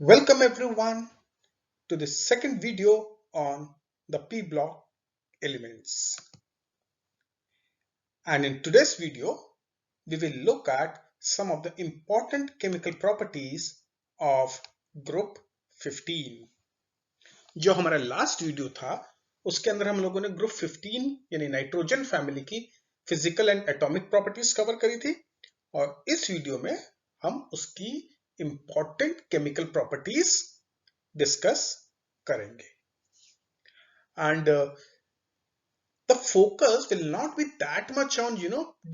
Welcome everyone to the second video on the p block elements. And in today's video, we will look at some of the important chemical properties of group 15. जो हमारा last video था उसके अंदर हम लोगों ने group 15 यानी nitrogen family की physical and atomic properties cover करी थी और इस वीडियो में हम उसकी इंपॉर्टेंट केमिकल प्रॉपर्टीज डिस्कस करेंगे. And the focus will not be that much on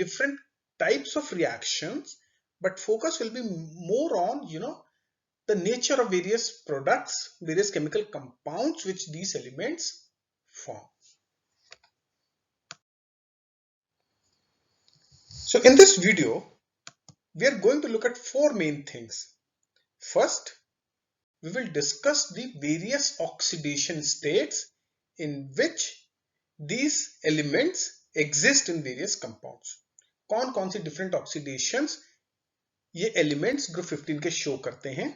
different types of reactions, but focus will be more on the nature of various products, various chemical compounds which these elements form. So in this video we are going to look at four main things. First, we will discuss the various oxidation states in which these elements exist in various compounds. कौन कौन सी different oxidations ये elements group 15 के show करते हैं,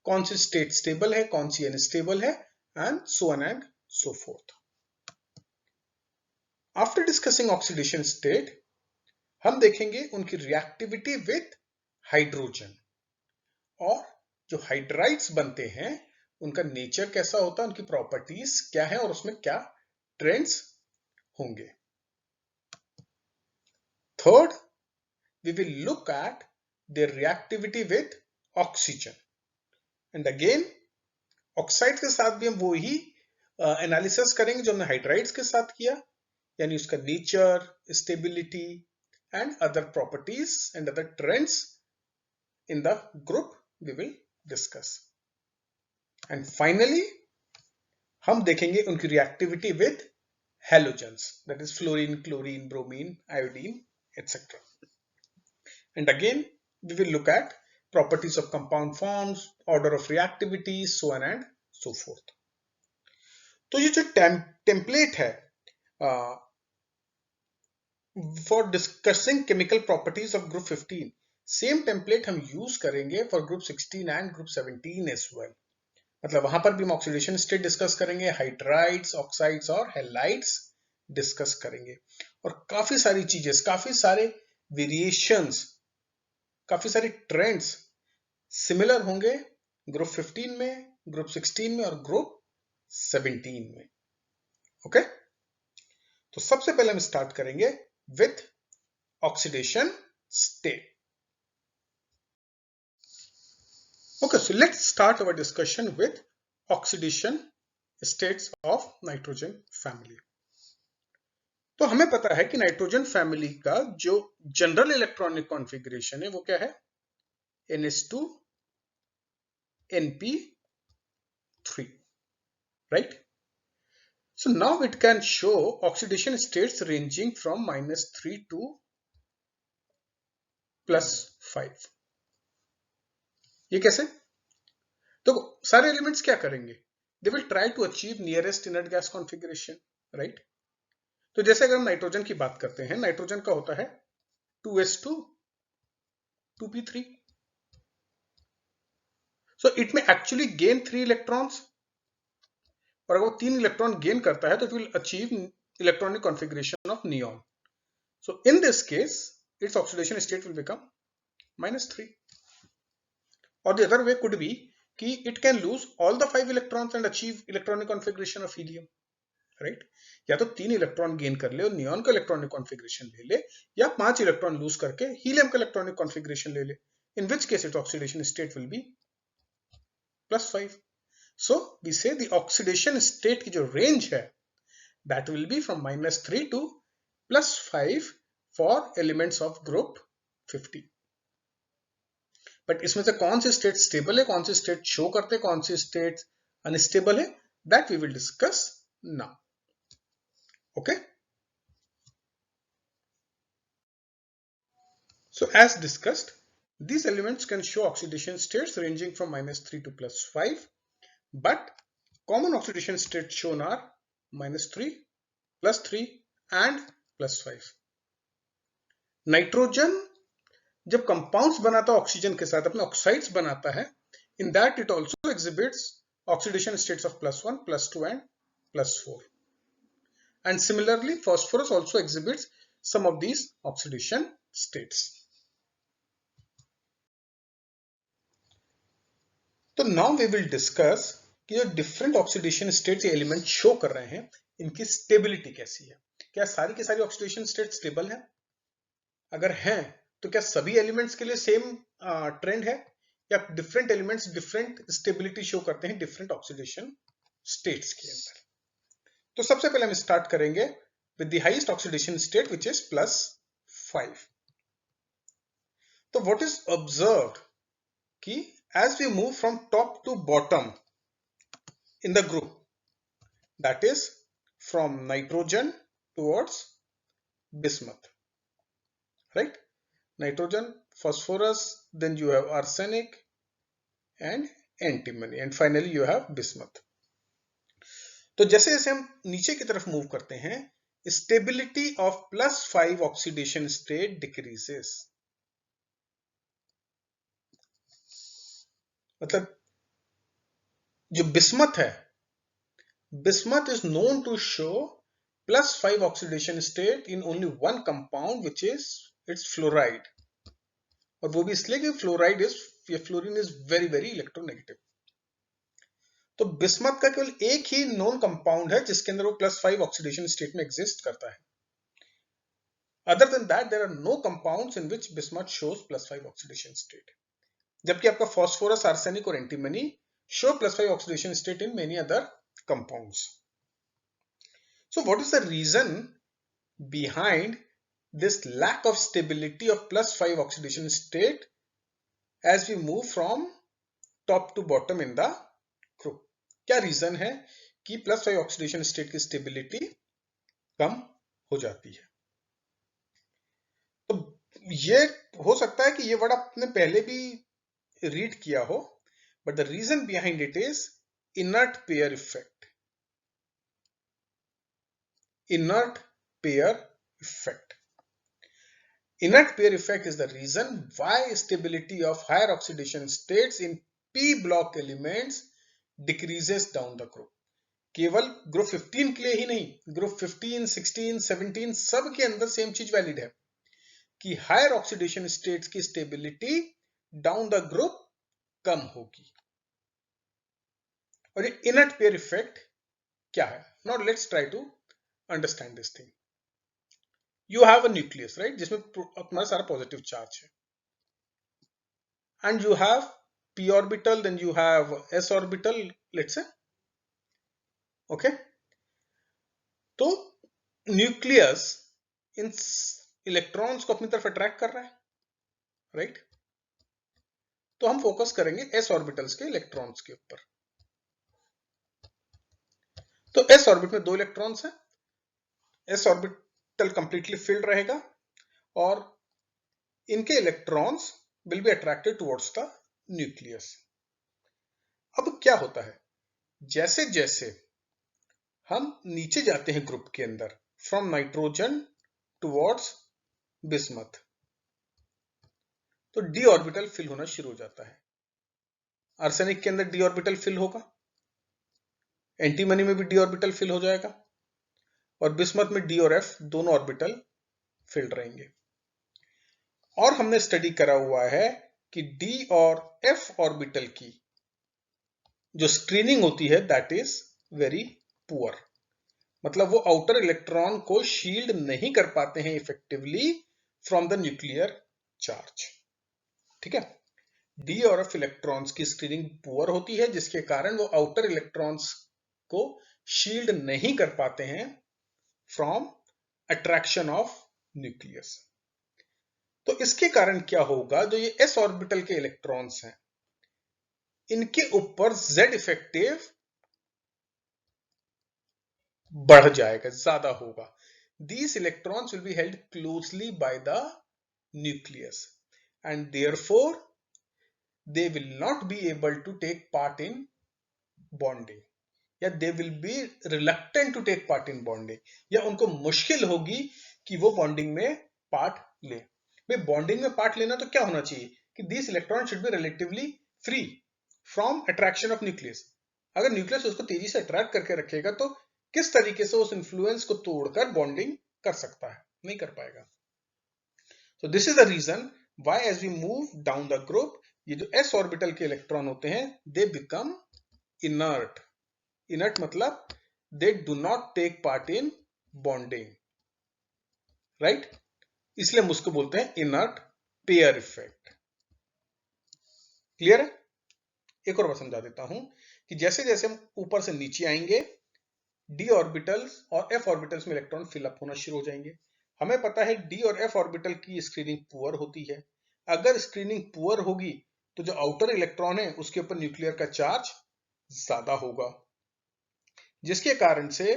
कौन सी state stable है, कौन सी unstable है, and so on and so forth. After discussing oxidation state, हम देखेंगे उनकी reactivity with hydrogen और जो हाइड्राइड्स बनते हैं उनका नेचर कैसा होता है, उनकी प्रॉपर्टीज क्या है और उसमें क्या ट्रेंड्स होंगे. Third, we will look at their reactivity with oxygen and again oxide के साथ भी हम वो ही एनालिसिस करेंगे जो हमने हाइड्राइड्स के साथ किया, यानी उसका nature, stability and other properties and other trends in the group we will discuss. And finally हम देखेंगे उनकी reactivity with halogens, that is fluorine, chlorine, bromine, iodine, etc. And again we will look at properties of compound forms, order of reactivity, so on and so forth. तो ये जो template है for discussing chemical properties of group 15, same template हम use करेंगे for group 16 and group 17 as well. मतलब वहां पर भी हम ऑक्सीडेशन स्टेट डिस्कस करेंगे, हाइड्राइड्स, ऑक्साइड्स और हैलाइड्स डिस्कस करेंगे और काफी सारी चीजें, काफी सारे वेरिएशंस, काफी सारे ट्रेंड्स सिमिलर होंगे ग्रुप 15 में, ग्रुप 16 में और ग्रुप 17 में. ओके, तो सबसे पहले हम स्टार्ट करेंगे with oxidation state. Okay, so let's start our discussion with oxidation states of nitrogen family. तो हमें पता है कि नाइट्रोजन फैमिली का जो जनरल इलेक्ट्रॉनिक कॉन्फ़िगरेशन है वो क्या है, NH2 NP3, right? So now it can show oxidation states ranging from -3 to +5. ये कैसे? तो सारे एलिमेंट्स क्या करेंगे, they will try to achieve nearest inert gas configuration, right? तो जैसे अगर हम नाइट्रोजन की बात करते हैं, नाइट्रोजन का होता है 2s2 2p3. सो इट में एक्चुअली गेन 3 इलेक्ट्रॉन्स और अगर वो 3 इलेक्ट्रॉन गेन करता है तो it will achieve electronic configuration of neon. So in this case it's oxidation state will become -3. और the other way could be कि it can lose all the 5 electrons and achieve electronic configuration of helium, right? या तो 3 electron gain कर ले और neon का electronic configuration ले ले, या 5 इलेक्ट्रॉन लूज करके हीलियम का इलेक्ट्रॉनिक कॉन्फ़िगरेशन ले ले, in which case it oxidation state will be +5. So we say the oxidation state की जो रेंज है that will be from -3 to +5 for elements of group 50. But इसमें से कौन सी स्टेट स्टेबल है, कौन सी स्टेट शो करते हैं, कौन सी स्टेट अनस्टेबल है, that we will discuss now. Okay, so as discussed, these elements can show oxidation states ranging from -3 to +5, but common oxidation states shown are -3, +3 and +5. Nitrogen जब compounds बनाता है oxygen के साथ, अपने ऑक्साइड्स बनाता है, In that it also exhibits oxidation states of +1, +2 and +4. And similarly, phosphorus also exhibits some of these oxidation states. So now we will discuss कि जो different oxidation states ये element show कर रहे हैं, इनकी stability कैसी है. क्या सारी की सारी oxidation states stable हैं? अगर हैं, तो क्या सभी elements के लिए same trend है, या different elements different stability show करते हैं different oxidation states के अंदर. तो सबसे पहले हम start करेंगे with the highest oxidation state which is +5. तो what is observed कि as we move from top to bottom in the group, that is from nitrogen towards bismuth, right? Nitrogen, phosphorus, then you have arsenic and antimony, and finally you have bismuth. तो जैसे जैसे हम नीचे की तरफ move करते हैं, stability of +5 oxidation state decreases. मतलब जो बिस्मथ है, bismuth is known to show +5 oxidation state in only one compound which is its fluoride. और वो भी इसलिए कि fluorine is very very electronegative. तो बिस्मथ का केवल एक ही नॉन कंपाउंड है जिसके अंदर वो +5 ऑक्सीडेशन स्टेट में एग्जिस्ट करता है. Other than that there are no compounds in which bismuth shows +5 oxidation state. जबकि आपका फास्फोरस, आर्सेनिक और antimony show +5 oxidation state in many other compounds. So what is the reason behind this lack of stability of +5 oxidation state as we move from top to bottom in the group? क्या reason है कि +5 oxidation state की stability कम हो जाती है? तो ये हो सकता है कि ये वर्ड आपने पहले भी रीड किया हो, but the reason behind it is inert pair effect. Inert pair effect. Inert pair effect is the reason why stability of higher oxidation states in p block elements decreases down the group. केवल group 15 के लिए ही नहीं, group 15, 16, 17 सब के अंदर same चीज valid है कि हायर ऑक्सीडेशन स्टेट्स की स्टेबिलिटी डाउन द ग्रुप कम होगी. और ये इनर्ट पेयर इफेक्ट क्या है? Now let's try to understand this thing. You have a nucleus, right, जिसमें अपना सारा पॉजिटिव चार्ज है, and you have p orbital, then you have s orbital, let's say, okay. तो न्यूक्लियस इन इलेक्ट्रॉन्स को अपनी तरफ अट्रैक्ट कर रहा है, राइट? तो हम फोकस करेंगे s ऑर्बिटल्स के इलेक्ट्रॉन्स के ऊपर. तो s ऑर्बिट में 2 इलेक्ट्रॉन्स हैं. s ऑर्बिटल कंप्लीटली फिल्ड रहेगा और इनके electrons will be attracted towards the nucleus. अब क्या होता है, जैसे जैसे हम नीचे जाते हैं ग्रुप के अंदर, फ्रॉम नाइट्रोजन टुवर्ड्स बिस्मथ, तो डी ऑर्बिटल फिल होना शुरू हो जाता है. आर्सेनिक के अंदर डी ऑर्बिटल फिल होगा, एंटीमनी में भी डी ऑर्बिटल फिल हो जाएगा, और बिस्मथ में डी और एफ दोनों ऑर्बिटल फिल्ड रहेंगे. और हमने स्टडी करा हुआ है कि डी और एफ ऑर्बिटल की जो स्क्रीनिंग होती है दैट इज वेरी पुअर. मतलब वो आउटर इलेक्ट्रॉन को शील्ड नहीं कर पाते हैं effectively from the nuclear charge. ठीक है, डी और एफ इलेक्ट्रॉन्स की स्क्रीनिंग पुअर होती है, जिसके कारण वो आउटर इलेक्ट्रॉन्स को शील्ड नहीं कर पाते हैं फ्रॉम अट्रैक्शन ऑफ न्यूक्लियस. तो इसके कारण क्या होगा, जो ये s ऑर्बिटल के इलेक्ट्रॉन्स हैं इनके ऊपर z इफेक्टिव बढ़ जाएगा, ज्यादा होगा. These electrons will be held closely by the nucleus and therefore they will not be able to take part in bonding, या they will be reluctant to take part in bonding, या उनको मुश्किल होगी कि वो बॉन्डिंग में part ले. भाई बॉन्डिंग में पार्ट लेना तो क्या होना चाहिए कि these electrons should be relatively free from attraction of nucleus. अगर न्यूक्लियस उसको तेजी से अट्रैक्ट करके रखेगा तो किस तरीके से उस इन्फ्लुएंस को तोड़कर बॉन्डिंग कर सकता है, नहीं कर पाएगा। So this is the reason why as we move down the group, ये जो s ऑर्बिटल के इलेक्ट्रॉन होते हैं they become inert. Inert मतलब they do not take part in bonding, right? इसलिए हम उसको बोलते हैं inert pair effect. क्लियर है? एक और बार समझा देता हूं कि जैसे जैसे हम ऊपर से नीचे आएंगे d ऑर्बिटल्स और f ऑर्बिटल्स में इलेक्ट्रॉन फिलअप होना शुरू हो जाएंगे। हमें पता है d और f ऑर्बिटल की स्क्रीनिंग पुअर होती है। अगर स्क्रीनिंग पुअर होगी तो जो आउटर इलेक्ट्रॉन है उसके ऊपर न्यूक्लियर का चार्ज ज्यादा होगा, जिसके कारण से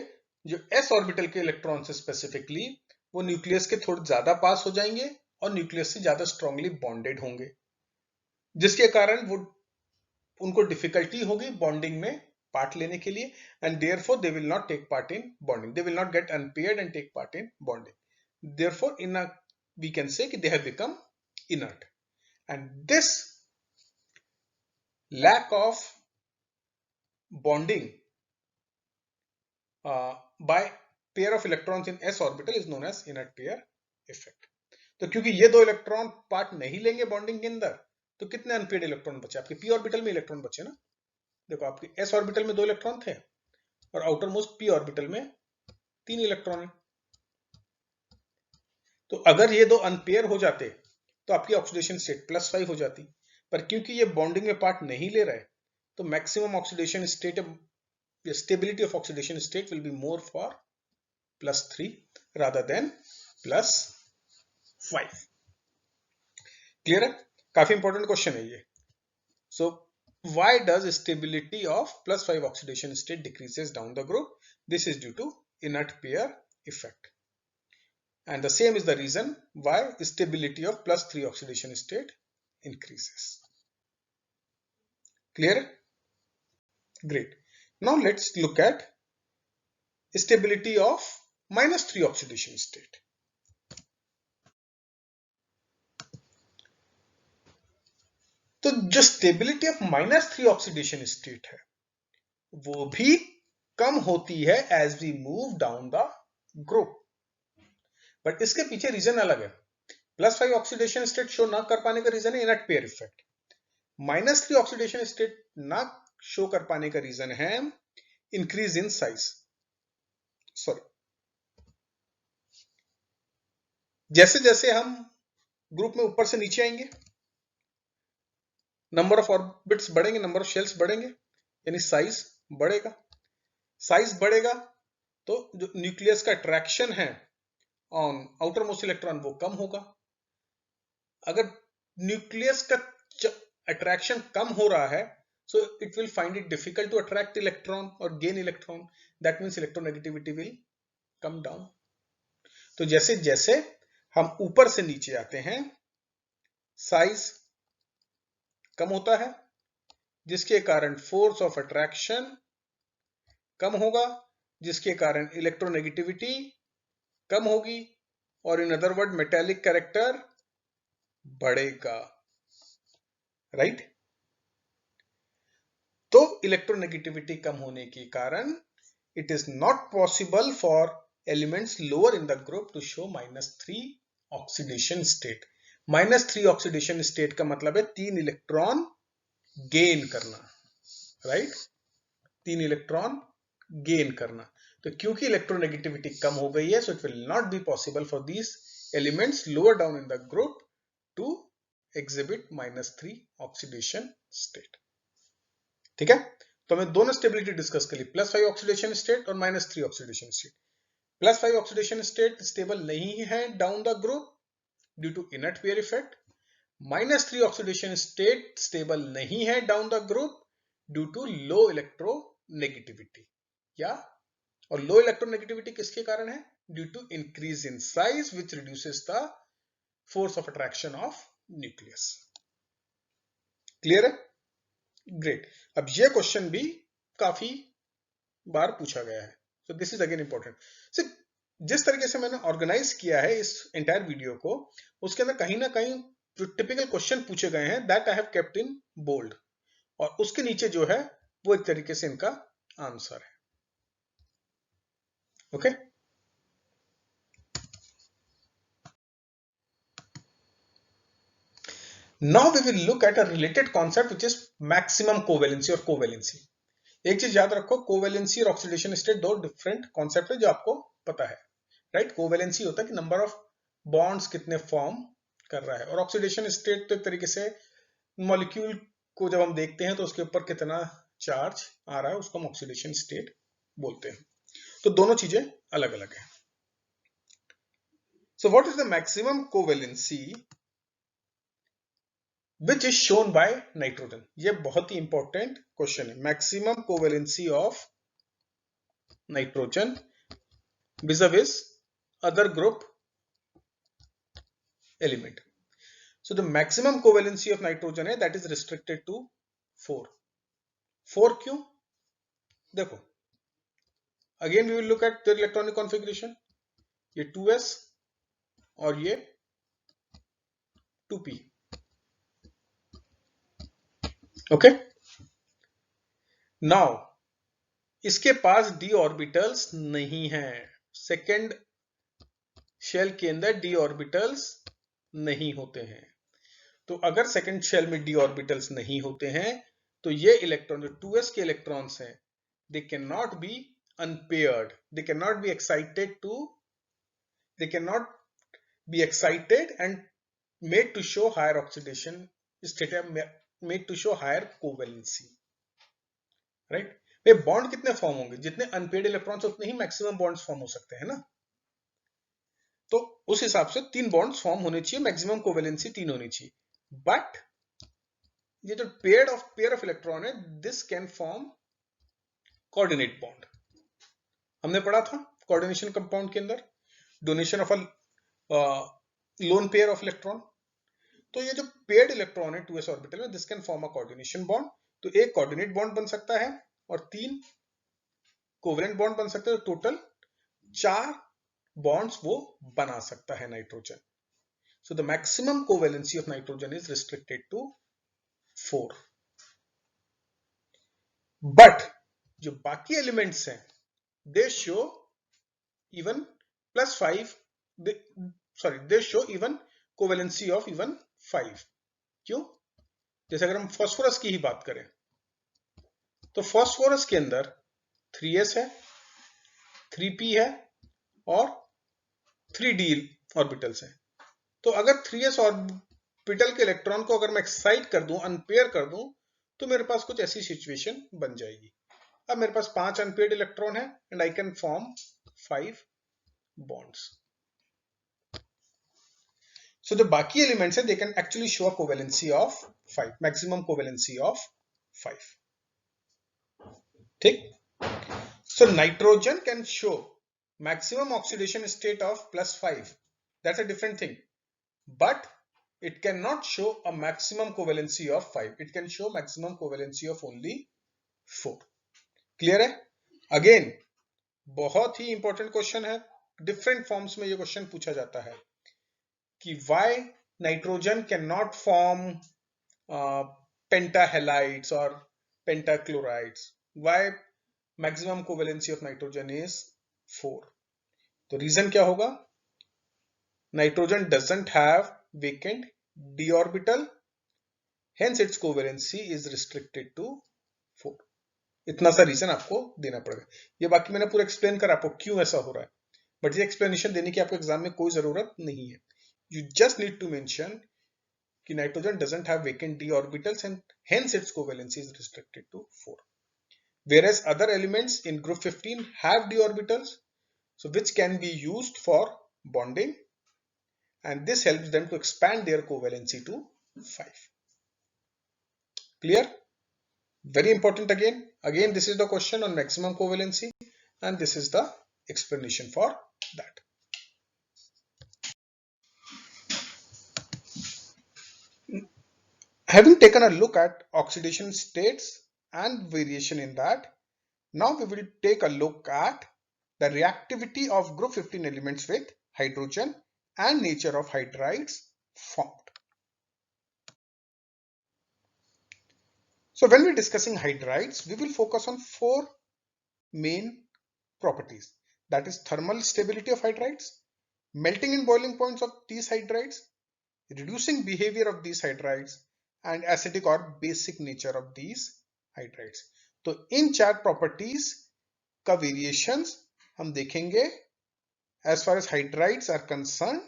जो s ऑर्बिटल के इलेक्ट्रॉन से स्पेसिफिकली वो न्यूक्लियस के थोड़े ज्यादा पास हो जाएंगे और न्यूक्लियस से ज्यादा स्ट्रांगली बॉन्डेड होंगे, जिसके कारण वो उनको डिफिकल्टी होगी बॉन्डिंग में पार्ट लेने के लिए, and therefore they will not take part in bonding. They will not get unpaired and take part in bonding. Therefore, we can say that they have become inert. And this lack of bonding by pair of electrons in s orbital is known as inert pair effect. तो क्योंकि ये दो electron part नहीं लेंगे bonding के अंदर, तो कितने अनपेयर्ड इलेक्ट्रॉन बचे? आपके p ऑर्बिटल में इलेक्ट्रॉन बचे ना। देखो आपके s ऑर्बिटल में 2 इलेक्ट्रॉन थे और आउटर मोस्ट p ऑर्बिटल में 3 इलेक्ट्रॉन है। तो अगर ये दो अनपेयर हो जाते तो आपकी ऑक्सीडेशन स्टेट +5 हो जाती, पर क्योंकि ये बॉन्डिंग में पार्ट नहीं ले रहा है तो maximum oxidation state, stability of oxidation state will be more for +3 rather than +5। Clear है? काफी इंपॉर्टेंट क्वेश्चन है ये। सो why does stability of +5 oxidation state decreases down the group? This is due to inert pair effect. And the same is the reason why stability of +3 oxidation state increases. Clear? Great. Now let's look at stability of -3 oxidation state. तो जो stability of -3 oxidation state है वो भी कम होती है as we move down the group, but इसके पीछे रीजन अलग है। +5 ऑक्सीडेशन स्टेट शो ना कर पाने का रीजन है inert pair effect. -3 oxidation state ना शो कर पाने का रीजन है इंक्रीज इन साइज। सॉरी, जैसे जैसे हम ग्रुप में ऊपर से नीचे आएंगे नंबर ऑफ ऑर्बिट्स बढ़ेंगे, नंबर ऑफ शेल्स बढ़ेंगे, यानी साइज बढ़ेगा। साइज बढ़ेगा तो जो न्यूक्लियस का अट्रैक्शन है ऑन आउटर मोस्ट इलेक्ट्रॉन वो कम होगा। अगर न्यूक्लियस का अट्रैक्शन कम हो रहा है so it will find it difficult to attract electron or gain electron. That means electronegativity will come down. तो जैसे जैसे हम ऊपर से नीचे आते हैं साइज कम होता है, जिसके कारण फोर्स ऑफ अट्रैक्शन कम होगा, जिसके कारण इलेक्ट्रोनेगेटिविटी कम होगी और in other word metallic character बढ़ेगा, राइट? तो इलेक्ट्रोनेगेटिविटी कम होने के कारण it is not possible for elements lower in the group to show -3 oxidation state. -3 oxidation state का मतलब है 3 इलेक्ट्रॉन गेन करना, राइट? 3 इलेक्ट्रॉन गेन करना। तो क्योंकि इलेक्ट्रोनेगेटिविटी कम हो गई है so it will not be possible for these elements lower down in the group to exhibit -3 oxidation state. ठीक है? तो हमें दोनों स्टेबिलिटी डिस्कस कर ली, +5 ऑक्सीडेशन स्टेट और -3 oxidation state. +5 oxidation state stable नहीं है down the group due to inert pair effect. -3 oxidation state stable नहीं है down the group due to low electronegativity. या और लो इलेक्ट्रोनेगेटिविटी किसके कारण है? Due to increase in size which reduces the force of attraction of nucleus. Clear है? Great. अब ये क्वेश्चन भी काफी बार पूछा गया है, so this is again important. जिस तरीके से मैंने ऑर्गेनाइज किया है इस एंटायर वीडियो को, उसके अंदर कहीं ना कहीं जो टिपिकल क्वेश्चन पूछे गए हैं that I have kept in bold. और उसके नीचे जो है वो एक तरीके से इनका आंसर है। Okay, now we will look at a related concept which is maximum covalency और कोवेलेंसी। एक चीज याद रखो, कोवेलेंसी और ऑक्सीडेशन स्टेट दो डिफरेंट कॉन्सेप्ट है जो आपको पता है, राइट। कोवेलेंसी होता है कि नंबर ऑफ बॉन्ड्स कितने फॉर्म कर रहा है, और ऑक्सीडेशन स्टेट तो एक तरीके से मॉलिक्यूल को जब हम देखते हैं तो उसके ऊपर कितना चार्ज आ रहा है उसको हम ऑक्सीडेशन स्टेट बोलते हैं। तो दोनों चीजें अलग अलग है। सो what is the maximum covalency which is shown by nitrogen? ये बहुत ही इंपॉर्टेंट क्वेश्चन है। Maximum covalency of nitrogen vis-a-vis other group element. So the maximum covalency of nitrogen है that is restricted to 4. 4 क्यों? देखो, again we will look at their electronic configuration. ये 2s और ये 2p. Okay, now इसके पास d orbitals नहीं है। Second shell के अंदर d ऑर्बिटल्स नहीं होते हैं। तो अगर सेकेंड शेल में d ऑर्बिटल्स नहीं होते हैं तो ये इलेक्ट्रॉन जो 2s के इलेक्ट्रॉन्स हैं they can not be unpaired, they can not be excited to, they cannot be excited and made to show higher oxidation state, made to show higher covalency, right? ये bond कितने form होंगे? जितने unpaired electrons उतने ही maximum bonds form हो सकते हैं ना। तो उस हिसाब से 3 बॉन्ड्स फॉर्म होने चाहिए, मैक्सिमम कोवेलेंसी 3 होनी चाहिए। बट ये जो पेयर ऑफ इलेक्ट्रॉन है this can form coordinate bond. हमने पढ़ा था कोऑर्डिनेशन कंपाउंड के अंदर donation of a lone pair of electron. तो ये जो पेयर्ड इलेक्ट्रॉन है 2s ऑर्बिटल में this can form a coordination bond. तो एक कोऑर्डिनेट बॉन्ड बन सकता है और 3 कोवेलेंट बॉन्ड बन सकते हैं। तो टोटल 4 बॉन्ड्स वो बना सकता है nitrogen. So the maximum covalency of nitrogen is restricted to 4। But जो बाकी एलिमेंट्स हैं they show even +5, they show even covalency of even 5। क्यों? जैसे अगर हम फास्फोरस की ही बात करें तो फास्फोरस के अंदर 3s है, 3p है और 3d ऑर्बिटल्स हैं। तो अगर 3s ऑर्बिटल के इलेक्ट्रॉन को अगर मैं एक्साइट कर दूं, अनपेयर कर दूं, तो मेरे पास कुछ ऐसी सिचुएशन बन जाएगी। अब मेरे पास 5 अनपेयर्ड इलेक्ट्रॉन है and I can form 5 bonds. So जो बाकी एलिमेंट्स है they can actually show a covalency of 5, maximum covalency of 5। ठीक? So nitrogen can show maximum oxidation state of +5. That's a different thing. But it cannot show a maximum covalency of 5. It can show maximum covalency of only 4. Clear है? Again, बहुत ही important question है। Different forms में ये question पूछा जाता है कि why nitrogen cannot form pentahalides or pentachlorides? Why maximum covalency of nitrogen is 4? तो रीजन क्या होगा? Nitrogen doesn't have vacant d orbital, hence its covalency is restricted to 4। इतना सा रीजन आपको देना पड़ेगा। ये बाकी मैंने पूरा एक्सप्लेन करा आपको क्यों ऐसा हो रहा है, बट ये एक्सप्लेनेशन देने की आपको एग्जाम में कोई जरूरत नहीं है। You just need to mention कि nitrogen doesn't have vacant d orbitals and hence its covalency is restricted to 4। Whereas other elements in group 15 have d orbitals, so which can be used for bonding, and this helps them to expand their covalency to 5. Clear? Very important again. Again, this is the question on maximum covalency, and this is the explanation for that. Having taken a look at oxidation states and variation in that, now we will take a look at the reactivity of group 15 elements with hydrogen and nature of hydrides formed. So when we're discussing hydrides, we will focus on four main properties. That is thermal stability of hydrides, melting and boiling points of these hydrides, reducing behavior of these hydrides, and acidic or basic nature of these hydrides. तो इन चार properties का variations हम देखेंगे as far as hydrides are concerned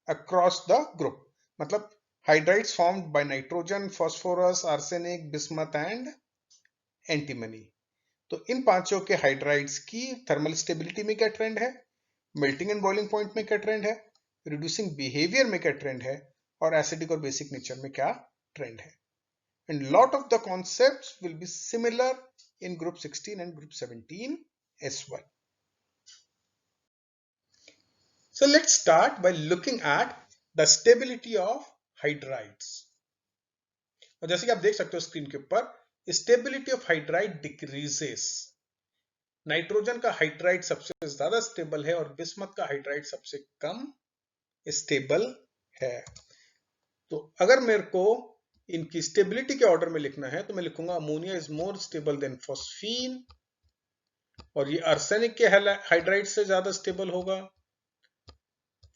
across the group. मतलब hydrides formed by nitrogen, phosphorus, arsenic, bismuth and antimony. तो इन पांचों के hydrides की थर्मल स्टेबिलिटी में क्या ट्रेंड है, मेल्टिंग एंड बॉइलिंग पॉइंट में क्या ट्रेंड है, रिड्यूसिंग बिहेवियर में क्या ट्रेंड है, और एसिडिक और बेसिक नेचर में क्या ट्रेंड है. And lot of the concepts will be similar in group 16 and group 17 as well. So let's start by looking at the stability of hydrides. और जैसे कि आप देख सकते हो स्क्रीन के ऊपर, stability of hydride decreases. Nitrogen का हाइड्राइड सबसे ज्यादा स्टेबल है और बिस्मथ का हाइड्राइड सबसे कम स्टेबल है. तो अगर मेरे को इनकी स्टेबिलिटी के ऑर्डर में लिखना है तो मैं लिखूंगा ammonia is more stable then phosphine, और ये आर्सेनिक के हाइड्राइड से ज्यादा स्टेबल होगा,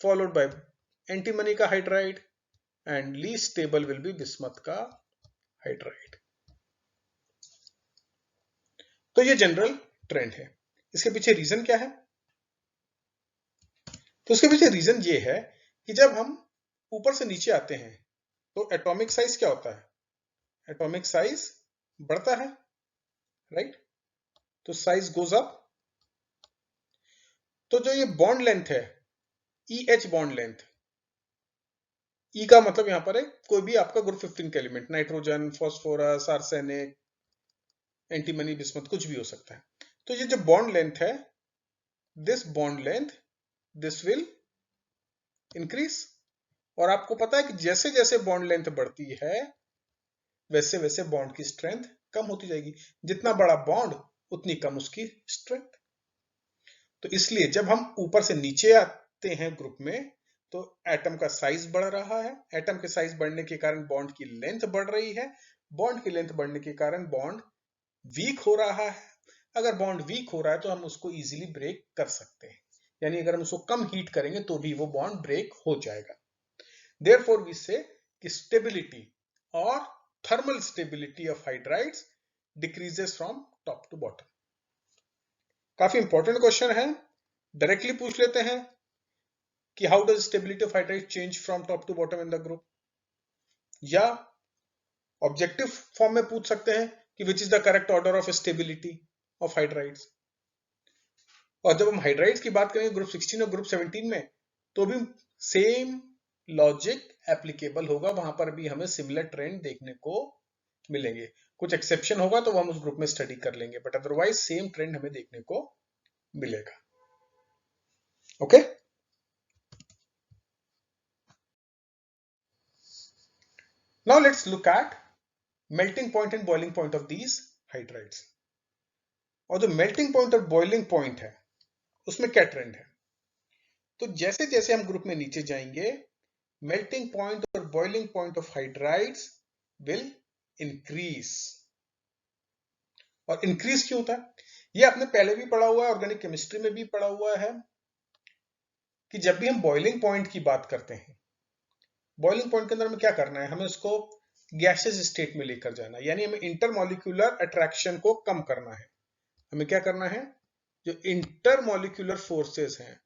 फॉलोड बाय एंटीमनी का hydride, and least stable will be bismuth का हाइड्राइड. तो ये जनरल ट्रेंड है. इसके पीछे रीजन क्या है? तो इसके पीछे रीजन ये है कि जब हम ऊपर से नीचे आते हैं तो एटॉमिक साइज क्या होता है? एटॉमिक साइज बढ़ता है, राइट? तो साइज गोज अप. तो जो ये बॉन्ड लेंथ है, EH बॉन्ड लेंथ, E का मतलब यहां पर है कोई भी आपका ग्रुप 15 के element, nitrogen, phosphorus, arsenic, antimony, bismuth, कुछ भी हो सकता है. तो ये जो बॉन्ड लेंथ है, this bond length, this will increase. और आपको पता है कि जैसे जैसे बॉन्ड लेंथ बढ़ती है वैसे वैसे बॉन्ड की स्ट्रेंथ कम होती जाएगी. जितना बड़ा बॉन्ड उतनी कम उसकी स्ट्रेंथ. तो इसलिए जब हम ऊपर से नीचे आते हैं ग्रुप में तो एटम का साइज बढ़ रहा है. एटम के साइज बढ़ने के कारण बॉन्ड की लेंथ बढ़ रही है. बॉन्ड की लेंथ बढ़ने के कारण बॉन्ड वीक हो रहा है. अगर बॉन्ड वीक हो रहा है तो हम उसको इजीली ब्रेक कर सकते हैं, यानी अगर हम उसको कम हीट करेंगे तो भी वो बॉन्ड ब्रेक हो जाएगा. Therefore we say कि stability or thermal stability of hydrides decreases from top to bottom. काफी इंपॉर्टेंट क्वेश्चन है, डायरेक्टली पूछ लेते हैं कि how does stability of hydride change from top to bottom in the group, या ऑब्जेक्टिव फॉर्म में पूछ सकते हैं कि which is the correct order of stability of hydrides. और जब हम हाइड्राइड्स की बात करेंगे ग्रुप 16 और ग्रुप 17 में तो भी सेम लॉजिक एप्लीकेबल होगा. वहां पर भी हमें सिमिलर ट्रेंड देखने को मिलेंगे. कुछ एक्सेप्शन होगा तो हम उस ग्रुप में स्टडी कर लेंगे, बट अदरवाइज सेम ट्रेंड हमें देखने को मिलेगा. Okay, now let's look at melting point and boiling point of these hydrides. और जो मेल्टिंग पॉइंट और बॉइलिंग पॉइंट है उसमें क्या ट्रेंड है? तो जैसे जैसे हम ग्रुप में नीचे जाएंगे, melting point or boiling point of hydrides will increase. और increase क्यों होता है? ये आपने पहले भी पढ़ा हुआ है, ऑर्गेनिक केमिस्ट्री में भी पढ़ा हुआ है कि जब भी हम बॉइलिंग पॉइंट की बात करते हैं, बॉइलिंग पॉइंट के अंदर हमें क्या करना है? हमें उसको गैसेस स्टेट में लेकर जाना है, यानी हमें इंटरमॉलिक्यूलर अट्रैक्शन को कम करना है. हमें क्या करना है? जो इंटरमॉलिक्यूलर फोर्सेस हैं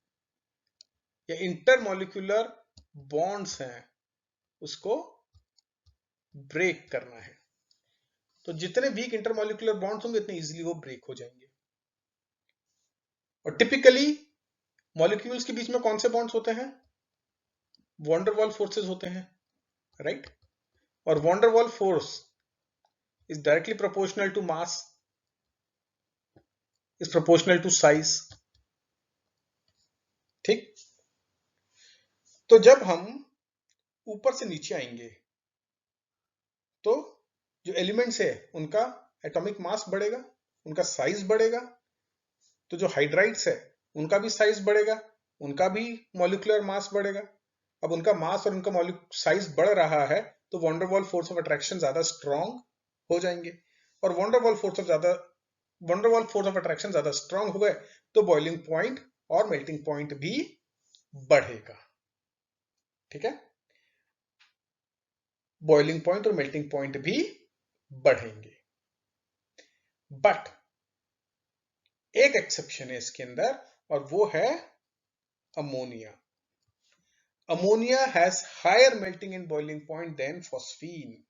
या इंटरमॉलिक्यूलर बॉन्ड्स हैं उसको ब्रेक करना है. तो जितने वीक इंटरमॉलिक्यूलर बॉन्ड्स होंगे इतने इजीली वो ब्रेक हो जाएंगे. और टिपिकली मॉलिक्यूल्स के बीच में कौन से बॉन्ड्स होते हैं? वॉन डर वाल फोर्सेस होते हैं, राइट? और van der Waals force is directly proportional to mass, is proportional to size. ठीक? तो जब हम ऊपर से नीचे आएंगे तो जो एलिमेंट्स है उनका एटॉमिक मास बढ़ेगा, उनका साइज बढ़ेगा. तो जो हाइड्राइड्स है उनका भी साइज बढ़ेगा, उनका भी मॉलिक्यूलर मास बढ़ेगा. अब उनका मास और उनका साइज बढ़ रहा है तो van der Waals force of attraction ज्यादा स्ट्रॉन्ग हो जाएंगे और वंडरवॉल फोर्स ऑफ अट्रैक्शन ज्यादा स्ट्रांग हो गए तो बॉइलिंग पॉइंट और मेल्टिंग पॉइंट भी बढ़ेगा। ठीक है, बॉइलिंग पॉइंट और मेल्टिंग पॉइंट भी बढ़ेंगे। बट एक एक्सेप्शन है इसके अंदर और वो है ammonia. Ammonia has higher melting and boiling point than phosphine.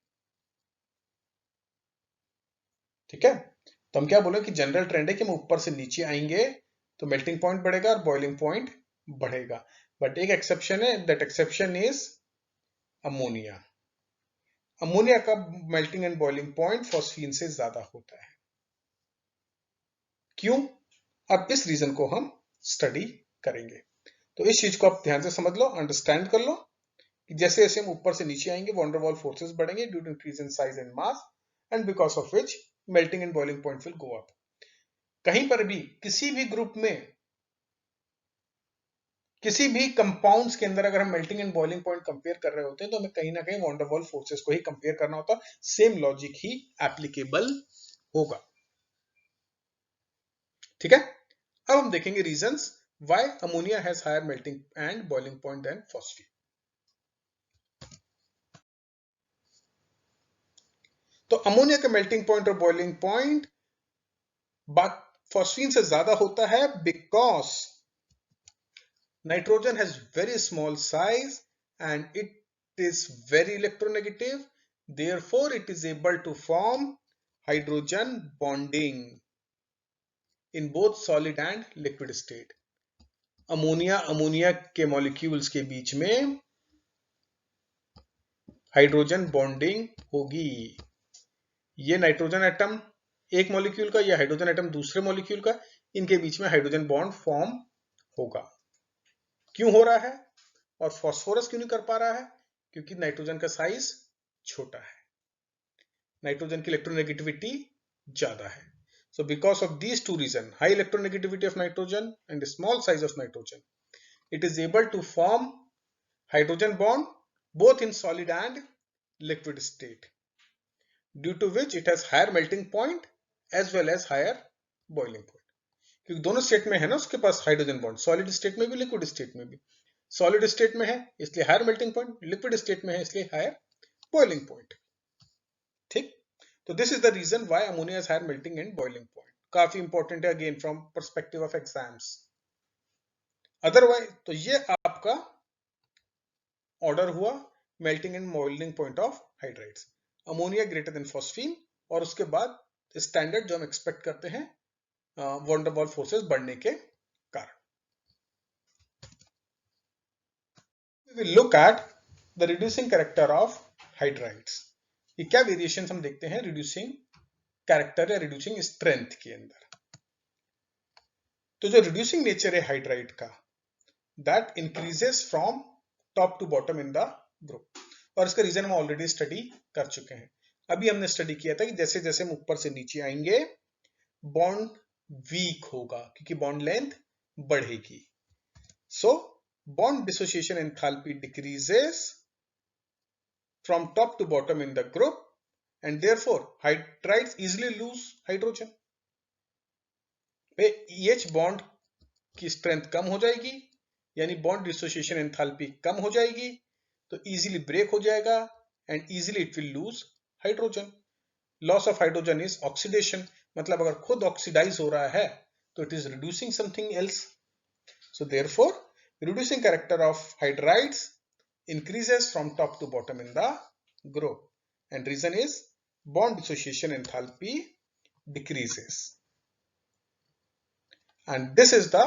ठीक है, तो हम क्या बोले कि जनरल ट्रेंड है कि हम ऊपर से नीचे आएंगे तो मेल्टिंग पॉइंट बढ़ेगा और बॉइलिंग पॉइंट बढ़ेगा। बट एक एक्सेप्शन है, that exception is ammonia. Ammonia का melting and boiling point phosphine से ज्यादा होता है। क्यों? अब इस रीजन को हम स्टडी करेंगे। तो इस चीज को आप ध्यान से समझ लो, अंडरस्टैंड कर लो कि जैसे जैसे हम ऊपर से नीचे आएंगे वंडरवॉल फोर्सेस बढ़ेंगे due to increase in size and mass and because of which melting and boiling point will go up. कहीं पर भी किसी भी ग्रुप में किसी भी कंपाउंड्स के अंदर अगर हम melting and boiling point compare कर रहे होते हैं तो हमें कहीं ना कहीं वंडरवॉल फोर्सेस को ही कंपेयर करना होता, सेम लॉजिक ही एप्लीकेबल होगा। ठीक है, अब हम देखेंगे reasons why ammonia has higher melting and boiling point than phosphine. तो अमोनिया का मेल्टिंग पॉइंट और बॉइलिंग पॉइंट फॉस्फीन से ज्यादा होता है because nitrogen has very small size and it is very electronegative, therefore it is able to form hydrogen bonding in both solid and liquid state. Ammonia के molecules के बीच में hydrogen bonding होगी। ये nitrogen atom एक molecule का या hydrogen atom दूसरे molecule का, इनके बीच में हाइड्रोजन बॉन्ड फॉर्म होगा। क्यों हो रहा है? और फास्फोरस क्यों नहीं कर पा रहा है? क्योंकि नाइट्रोजन का साइज छोटा है, नाइट्रोजन की इलेक्ट्रोनेगेटिविटी ज्यादा है। So because of these two reasons, high electronegativity of nitrogen and small size of nitrogen, it is able to form hydrogen bond both in solid and liquid state, due to which it has higher melting point as well as higher boiling point. क्योंकि दोनों state में है ना उसके पास hydrogen bond, solid state में भी liquid state में भी। सॉलिड स्टेट में है इसलिए higher melting point, liquid state में है इसलिए हायर बॉइलिंग पॉइंट। ठीक, तो this is the reason why ammonia has higher melting and boiling point. काफी इंपॉर्टेंट है again from perspective of exams. Otherwise तो ये आपका ऑर्डर हुआ melting and boiling point of hydrides, ammonia greater than phosphine, और उसके बाद स्टैंडर्ड जो हम एक्सपेक्ट करते हैं वंडरवॉल फोर्सेस बढ़ने के कारण। We will look at the reducing character of hydrides. ये क्या वेरिएशंस हम देखते हैं रिड्यूसिंग कैरेक्टर या रिड्यूसिंग स्ट्रेंथ के अंदर। तो जो रिड्यूसिंग नेचर है हाइड्राइड का, that increases from top to bottom in the group, और इसका रीजन हम ऑलरेडी स्टडी कर चुके हैं। अभी हमने स्टडी किया था कि जैसे जैसे हम ऊपर से नीचे आएंगे बॉन्ड वीक होगा क्योंकि बॉन्ड लेंथ बढ़ेगी। सो bond dissociation enthalpy decreases from top to bottom in the group and therefore hydrides easily lose hydrogen. EH bond की स्ट्रेंथ कम हो जाएगी यानी बॉन्ड डिसोसिएशन एंथैल्पी कम हो जाएगी तो इजीली ब्रेक हो जाएगा and easily it will lose hydrogen. Loss of hydrogen is oxidation, मतलब अगर खुद ऑक्सीडाइज हो रहा है तो it is reducing something else. So therefore reducing character of hydrides increases from top to bottom in the group, and reason is bond dissociation enthalpy decreases, and this is the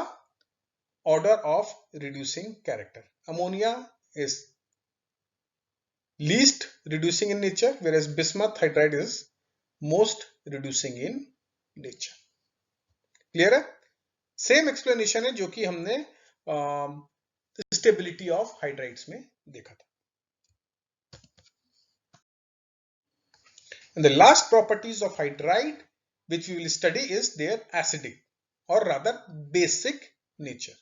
order of reducing character. Ammonia is least reducing in nature, whereas bismuth hydride is most reducing in nature. Clear है? Same explanation है जो कि हमने stability of hydrides में देखा था। And the last properties of hydride which we will study is their acidic or rather basic nature.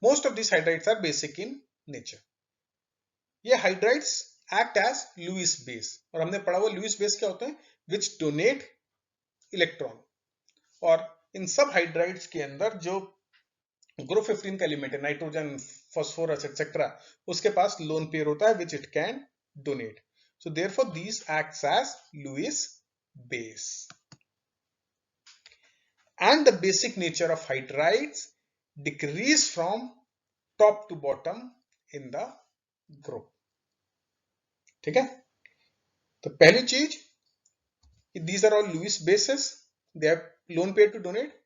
Most of these hydrides are basic in nature. ये hydrides act as Lewis base, और हमने पढ़ा हुआ Lewis base क्या होते हैं? which donate electron. और इन सब हाइड्राइड्स के अंदर जो ग्रुप 15 का एलिमेंट है, नाइट्रोजन, फॉस्फोरस एक्सेट्रा, उसके पास लोन पेयर होता है which it can donate. So therefore these acts as Lewis base. And the basic nature of hydrides decrease from top to bottom in the group। ठीक है, तो पहली चीज, these are all Lewis bases, they have lone pair to donate।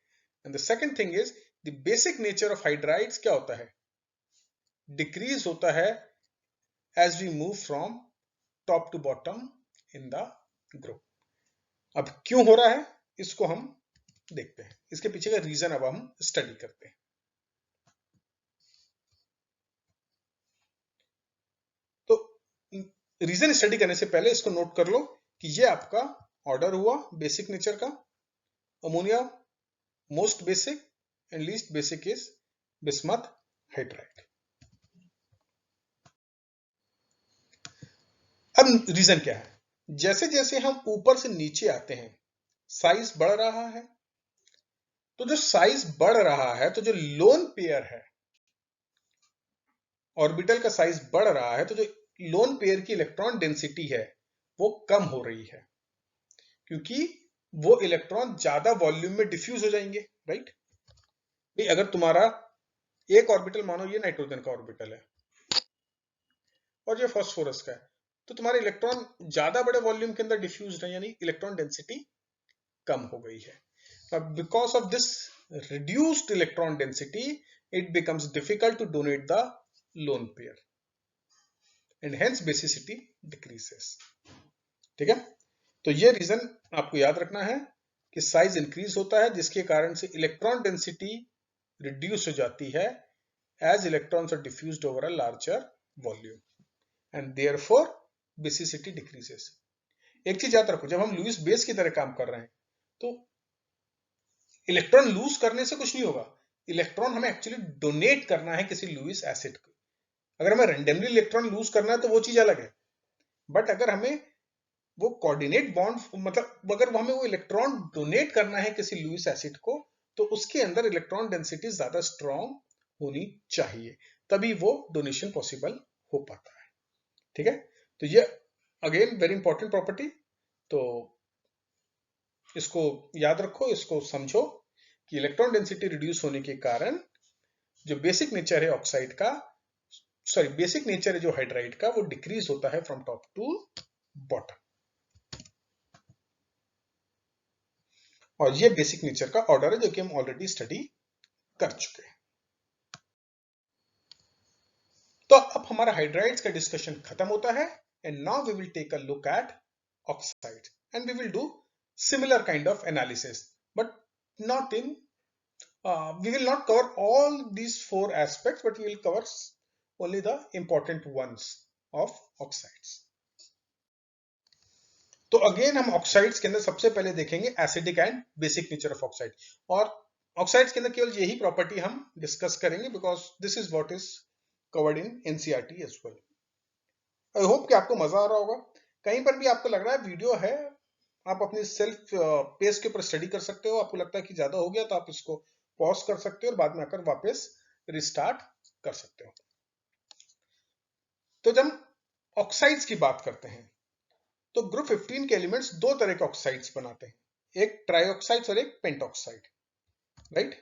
and the second thing is the basic nature of hydrides क्या होता है, decrease होता है as we move from top to bottom in the group। अब क्यों हो रहा है इसको हम देखते हैं, इसके पीछे का रीजन अब हम स्टडी करते हैं। तो रीजन स्टडी करने से पहले इसको नोट कर लो कि ये आपका ऑर्डर हुआ बेसिक नेचर का। Ammonia most basic and least basic is bismuth hydride. अब रीजन क्या है, जैसे जैसे हम ऊपर से नीचे आते हैं साइज बढ़ रहा है, तो जो साइज बढ़ रहा है तो जो लोन पेयर है, ऑर्बिटल का साइज बढ़ रहा है तो जो लोन पेयर की इलेक्ट्रॉन डेंसिटी है वो कम हो रही है, क्योंकि वो इलेक्ट्रॉन ज्यादा वॉल्यूम में डिफ्यूज हो जाएंगे, राइट। अगर तुम्हारा एक ऑर्बिटल, मानो ये नाइट्रोजन का ऑर्बिटल है और ये फास्फोरस का है, तो तुम्हारे इलेक्ट्रॉन ज्यादा बड़े वॉल्यूम के अंदर डिफ्यूज है, यानी इलेक्ट्रॉन डेंसिटी कम हो गई है। Because of this reduced electron density it becomes difficult to donate the lone pair and hence basicity decreases। ठीक है, तो ये रीजन आपको याद रखना है कि साइज इंक्रीज होता है जिसके कारण से इलेक्ट्रॉन डेंसिटी रिड्यूस हो जाती है as electrons are diffused over a larger volume and therefore basicity decreases। एक चीज याद रखो, जब हम लुईस बेस की तरह काम कर रहे हैं तो इलेक्ट्रॉन लूज करने से कुछ नहीं होगा, इलेक्ट्रॉन हमें एक्चुअली डोनेट करना है किसी लुईस एसिड को। अगर हमें रैंडमली इलेक्ट्रॉन लूज करना है तो वो चीज अलग है, बट अगर हमें वो कोऑर्डिनेट बॉन्ड, मतलब अगर हमें वो इलेक्ट्रॉन डोनेट करना है किसी लुईस एसिड को, तो उसके अंदर इलेक्ट्रॉन डेंसिटी ज्यादा स्ट्रॉन्ग होनी चाहिए, तभी वो डोनेशन पॉसिबल हो पाता है। ठीक है, तो ये अगेन वेरी इंपॉर्टेंट प्रॉपर्टी, तो इसको याद रखो, इसको समझो कि इलेक्ट्रॉन डेंसिटी रिड्यूस होने के कारण जो बेसिक नेचर है ऑक्साइड का, सॉरी बेसिक नेचर है जो हाइड्राइड का, वो डिक्रीज होता है फ्रॉम टॉप टू बॉटम। और ये बेसिक नेचर का ऑर्डर है जो कि हम ऑलरेडी स्टडी कर चुके हैं। तो अब हमारा हाइड्राइड्स का डिस्कशन खत्म होता है and now we will take a look at oxide and we will do similar kind of analysis, but not in we will not cover all these four aspects, but we will cover only the important ones of oxides। तो अगेन हम oxides के अंदर सबसे पहले देखेंगे acidic and basic nature of oxide, और oxides के अंदर केवल यही प्रॉपर्टी हम डिस्कस करेंगे because this is what is covered in NCERT as well. I hope कि आपको मजा आ रहा होगा। कहीं पर भी आपको लग रहा है वीडियो है, आप अपनी सेल्फ पेस के ऊपर स्टडी कर सकते हो, आपको लगता है कि ज्यादा हो गया तो आप इसको पॉज कर सकते हो और बाद में आकर वापस रिस्टार्ट कर सकते हो। तो जब ऑक्साइड्स की बात करते हैं तो ग्रुप 15 के एलिमेंट्स दो तरह के ऑक्साइड्स बनाते हैं, एक ट्राइऑक्साइड्स और एक pentoxide, right.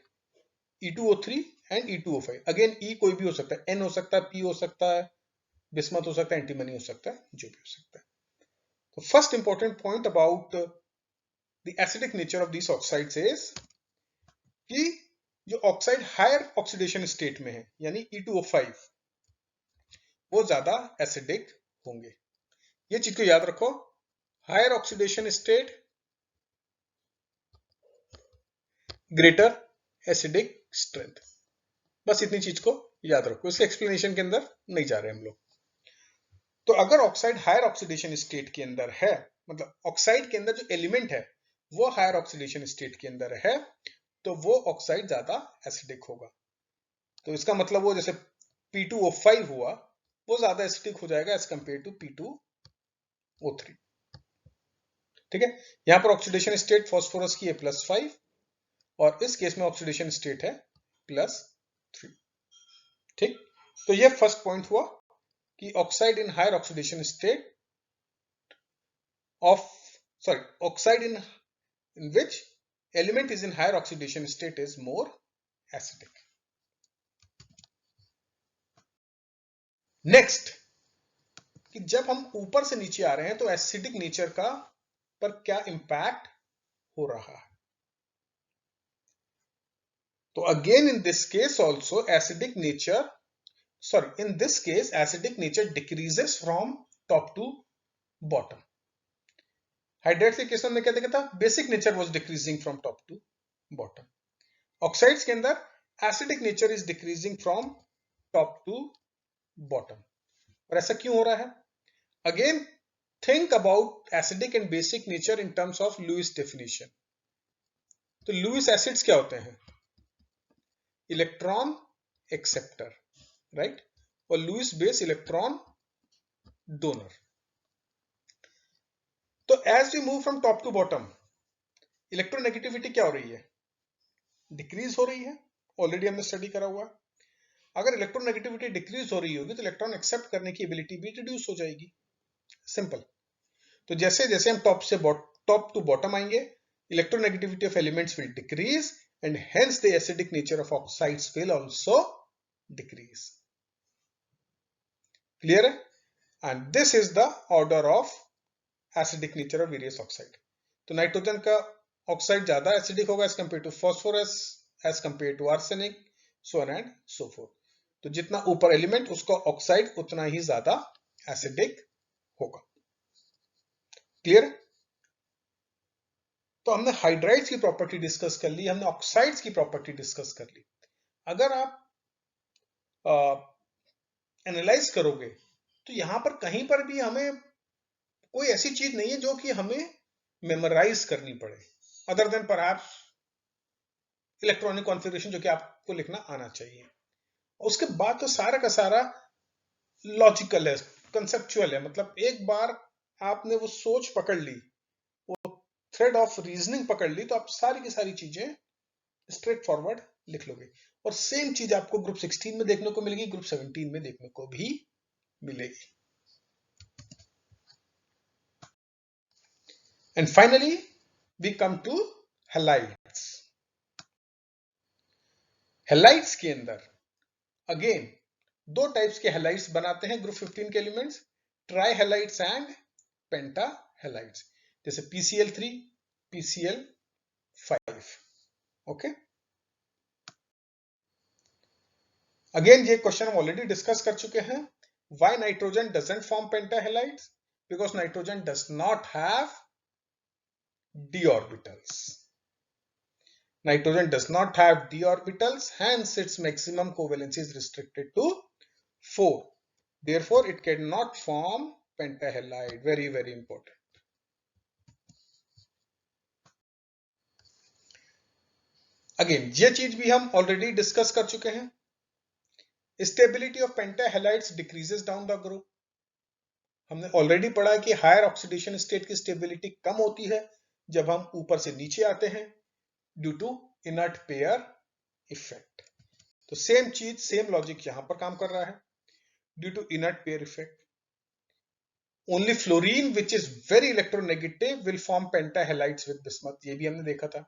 E2O3 and E2O5। Again E कोई भी हो सकता है, N हो सकता है, P हो सकता है, बिस्मथ हो सकता है, एंटीमनी हो सकता है, जो भी हो सकता है। तो first important point about the acidic nature of this oxides is कि जो ऑक्साइड हायर ऑक्सीडेशन स्टेट में है यानी E2O5, वो ज्यादा एसिडिक होंगे। ये चीज को याद रखो, higher oxidation state greater acidic strength, बस इतनी चीज को याद रखो, इसके एक्सप्लेनेशन के अंदर नहीं जा रहे हम लोग। तो अगर ऑक्साइड हायर ऑक्सीडेशन स्टेट के अंदर है, मतलब ऑक्साइड के अंदर जो एलिमेंट है वो हायर ऑक्सीडेशन स्टेट के अंदर है, तो वो ऑक्साइड ज्यादा एसिडिक होगा। तो इसका मतलब वो जैसे P2O5 हुआ, वो ज्यादा एसिडिक हो जाएगा एज कंपेयर टू P2O3। ठीक है, यहां पर ऑक्सीडेशन स्टेट फास्फोरस की है +5 और इस केस में ऑक्सीडेशन स्टेट है +3। ठीक, तो ये फर्स्ट पॉइंट हुआ कि oxide in higher oxidation state of oxide in which element is in higher oxidation state is more acidic. Next, कि जब हम ऊपर से नीचे आ रहे हैं तो एसिडिक नेचर का पर क्या इंपैक्ट हो रहा है। तो again in this case also acidic nature in this case acidic nature decreases from top to bottom. Hydrate के केस में क्या देखा था, basic nature was decreasing from top to bottom. Oxides के अंदर acidic nature is decreasing from top to bottom. और ऐसा क्यों हो रहा है? Again think about acidic and basic nature in terms of Lewis definition. तो लुईस एसिड्स क्या होते हैं? इलेक्ट्रॉन एक्सेप्टर, राइट, और लुईस बेस इलेक्ट्रॉन डोनर। तो as we move from top to bottom electronegativity क्या हो रही है? डिक्रीज हो रही है। ऑलरेडी हमने स्टडी करा हुआ। अगर इलेक्ट्रोनेगेटिविटी डिक्रीज हो रही होगी तो इलेक्ट्रॉन एक्सेप्ट करने की एबिलिटी भी रिड्यूस हो जाएगी। सिंपल। तो जैसे जैसे हम टॉप टू बॉटम आएंगे electronegativity of elements will decrease and hence the acidic nature of oxides will also decrease. Clear है? And this is the order of acidic nature of various oxide. तो nitrogen का oxide ज्यादा acidic होगा as compare to phosphorus, as compare to arsenic, so on and so forth। तो जितना ऊपर element उसका oxide उतना ही ज्यादा एसिडिक होगा। क्लियर? तो हमने हाइड्राइड्स की प्रॉपर्टी डिस्कस कर ली, हमने ऑक्साइड्स की प्रॉपर्टी डिस्कस कर ली। अगर आप एनालाइज करोगे तो यहां पर कहीं पर भी हमें कोई ऐसी चीज नहीं है जो कि हमें मेमोराइज करनी पड़े, other than perhaps electronic configuration जो कि आपको लिखना आना चाहिए। उसके बाद तो सारा का सारा लॉजिकल है, कंसेप्चुअल है। मतलब एक बार आपने वो सोच पकड़ ली, वो थ्रेड ऑफ रीजनिंग पकड़ ली, तो आप सारी की सारी चीजें स्ट्रेट फॉरवर्ड लिख लोगे। और सेम चीज आपको ग्रुप 16 में देखने को मिलेगी, ग्रुप 17 में देखने को भी मिलेगी। And finally we come to halides. Halides के अंदर अगेन दो टाइप्स के हैलाइड्स बनाते हैं ग्रुप 15 के elements, try halides and penta halides, जैसे PCl3, PCl5। ओके, अगेन ये क्वेश्चन हम ऑलरेडी डिस्कस कर चुके हैं। Why nitrogen doesn't form penta halides? Because nitrogen does not have d orbitals. Nitrogen does not have d orbitals, hence its maximum covalency is restricted to 4. Therefore it cannot form pentahalide. Very very important. Again ये चीज भी हम already discuss कर चुके हैं। Stability of pentahalides decreases down the group. हमने already पढ़ा कि हायर ऑक्सीडेशन स्टेट की स्टेबिलिटी कम होती है जब हम ऊपर से नीचे आते हैं due to inert pair effect. तो सेम चीज, सेम लॉजिक यहां पर काम कर रहा है। Due to inert pair effect only fluorine which is very electronegative will form पेंटाहैलाइड्स with bismuth. ये भी हमने देखा था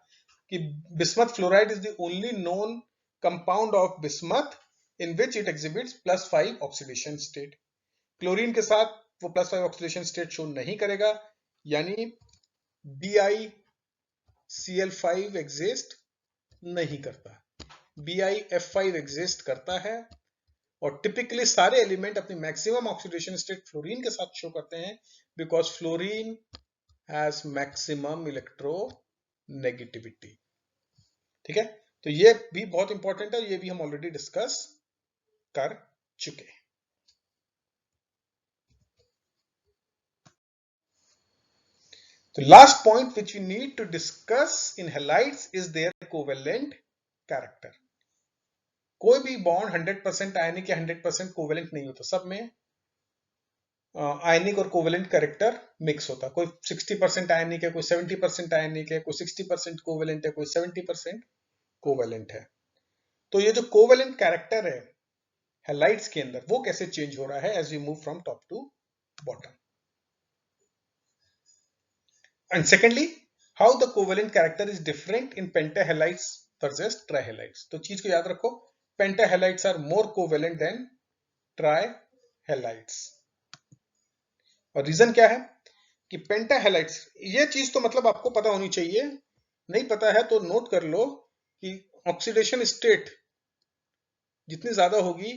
कि bismuth fluoride is the only known compound of bismuth in which it exhibits +5 oxidation state. Chlorine के साथ वो +5 oxidation state show नहीं करेगा, यानी BiCl5 एग्जिस्ट नहीं करता, BiF5 एग्जिस्ट करता है। और टिपिकली सारे एलिमेंट अपनी मैक्सिमम ऑक्सीडेशन स्टेट फ्लोरीन के साथ शो करते हैं because fluorine has maximum electronegativity. ठीक है, तो ये भी बहुत इंपॉर्टेंट है, ये भी हम ऑलरेडी डिस्कस कर चुके हैं। तो last point which we need to discuss in halides is their covalent character. कोई भी बॉन्ड 100% आयनिक या 100% कोवेलेंट नहीं होता, सब में आयनिक और कोवेलेंट कैरेक्टर मिक्स होता है। कोई 60% आयनिक है, कोई 70% आयनिक है, कोई 60% कोवेलेंट है, कोई 70% कोवेलेंट है। तो ये जो कोवेलेंट कैरेक्टर है हैलाइड्स के अंदर, वो कैसे चेंज हो रहा है as we move from top to bottom. And secondly, how the covalent character is different in pentahalides versus trihalides. तो चीज को याद रखो, pentahalides are more covalent than trihalides. और रीजन क्या है कि पेंटाहेलाइड्स, ये चीज तो मतलब आपको पता होनी चाहिए, नहीं पता है तो नोट कर लो कि ऑक्सीडेशन स्टेट जितनी ज्यादा होगी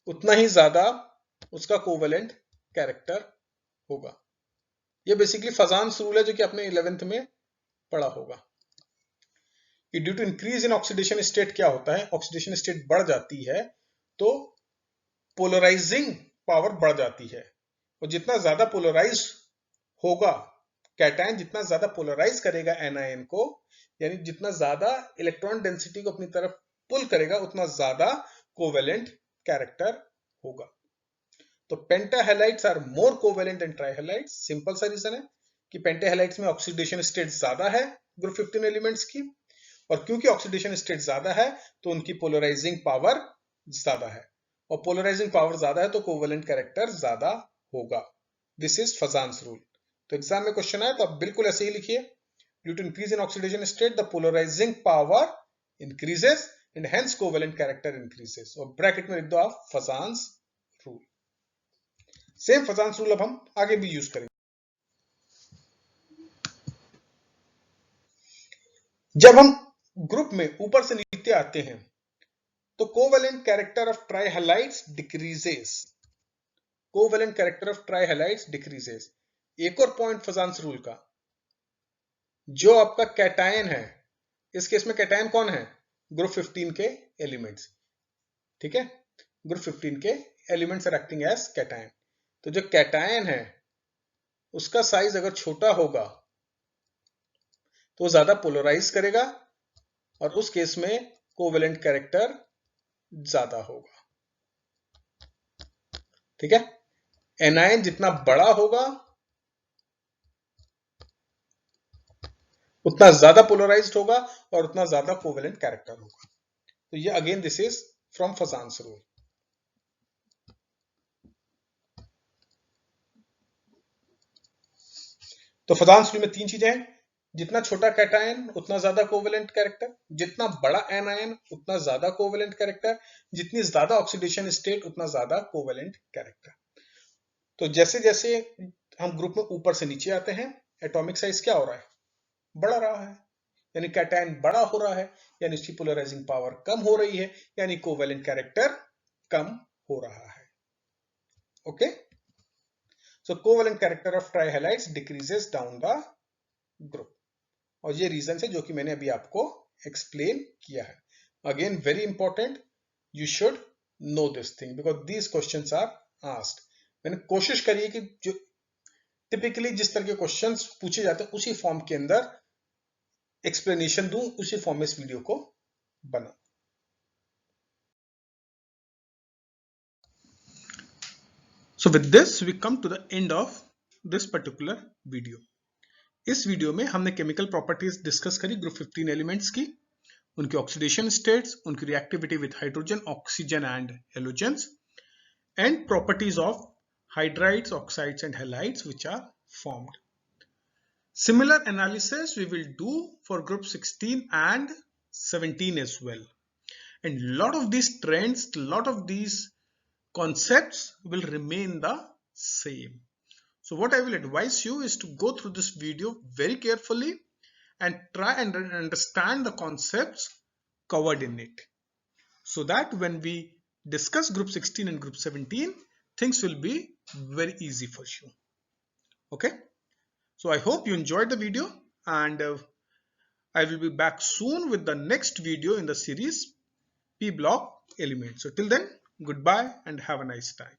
उतना ही ज्यादा उसका कोवेलेंट कैरेक्टर होगा। ये बेसिकली फजान्स रूल है जो कि आपने 11th में पढ़ा होगा कि due to increase in oxidation state क्या होता है, ऑक्सीडेशन स्टेट बढ़ जाती है तो पोलराइजिंग पावर बढ़ जाती है। और जितना ज्यादा पोलराइज होगा कैटायन, जितना ज्यादा पोलराइज करेगा एनायन को, यानी जितना ज्यादा इलेक्ट्रॉन डेंसिटी को अपनी तरफ पुल करेगा, उतना ज्यादा कोवेलेंट कैरेक्टर होगा। तो pentahalides are more covalent than trihalides. Simple सा रीजन है कि पेंटाहेलाइड्स में ऑक्सीडेशन स्टेट ज्यादा है ग्रुप 15 एलिमेंट्स की, और क्योंकि ऑक्सीडेशन स्टेट ज्यादा है तो उनकी पोलराइजिंग पावर ज्यादा है, और पोलराइजिंग पावर ज्यादा है तो कोवेलेंट कैरेक्टर ज्यादा होगा। This is Fajans rule. तो एग्जाम में क्वेश्चन आए तो आप बिल्कुल ऐसे ही लिखिए, due to increase in oxidation state the polarising power increases and hence covalent character increases, और ब्रैकेट में लिख दो आप Fajans rule. Same Fajans rule अब हम आगे भी यूज करेंगे। जब हम ग्रुप में ऊपर से नीचे आते हैं तो covalent character of trihalides decreases, covalent character of trihalides decreases. एक और पॉइंट फजान्स रूल का, जो आपका कैटायन है, इस केस में कैटायन कौन है, ग्रुप 15 के एलिमेंट्स, ठीक है, ग्रुप 15 के elements are acting as cation. तो जो कैटायन है उसका साइज अगर छोटा होगा तो ज्यादा पोलराइज करेगा, और उस केस में कोवेलेंट कैरेक्टर ज्यादा होगा, ठीक है। एनायन जितना बड़ा होगा उतना ज्यादा पोलराइज्ड होगा और उतना ज्यादा कोवेलेंट कैरेक्टर होगा। तो ये again this is from फजान्स rule. तो फजान्स रूल में तीन चीजें हैं, जितना छोटा कैटायन उतना ज्यादा कोवेलेंट कैरेक्टर, जितना बड़ा एनायन उतना ज्यादा कोवेलेंट कैरेक्टर, जितनी ज्यादा ऑक्सीडेशन स्टेट उतना ज्यादा कोवेलेंट कैरेक्टर। तो जैसे जैसे हम ग्रुप में ऊपर से नीचे आते हैं, एटॉमिक साइज क्या हो रहा है, बढ़ रहा है, यानी कैटायन बड़ा हो रहा है, यानी उसकी पोलराइजिंग पावर कम हो रही है, यानी कोवेलेंट कैरेक्टर कम हो रहा है। Okay, so covalent character of trihalides decreases down the group, और ये रीजन है जो कि मैंने अभी आपको एक्सप्लेन किया है। Again very important, you should know this thing because these questions are asked. मैंने कोशिश करी है कि जो टिपिकली जिस तरह के क्वेश्चंस पूछे जाते हैं उसी फॉर्म के अंदर एक्सप्लेनेशन दूं, उसी फॉर्म में इस वीडियो को बना। So with this we come to the end of this particular video. इस वीडियो में हमने केमिकल प्रॉपर्टीज डिस्कस करी ग्रुप 15 एलिमेंट्स की, उनकी ऑक्सीडेशन स्टेट्स, उनकी reactivity with hydrogen, oxygen and halogens, and properties of hydrides, oxides and halides which are formed. Similar analysis we will do for group 16 and 17 as well. And lot of these trends, lot of these concepts will remain the same. So what I will advise you is to go through this video very carefully and try and understand the concepts covered in it, so that when we discuss group 16 and group 17, things will be very easy for you. Okay, so I hope you enjoyed the video, and I will be back soon with the next video in the series P block elements. So till then, goodbye and have a nice time.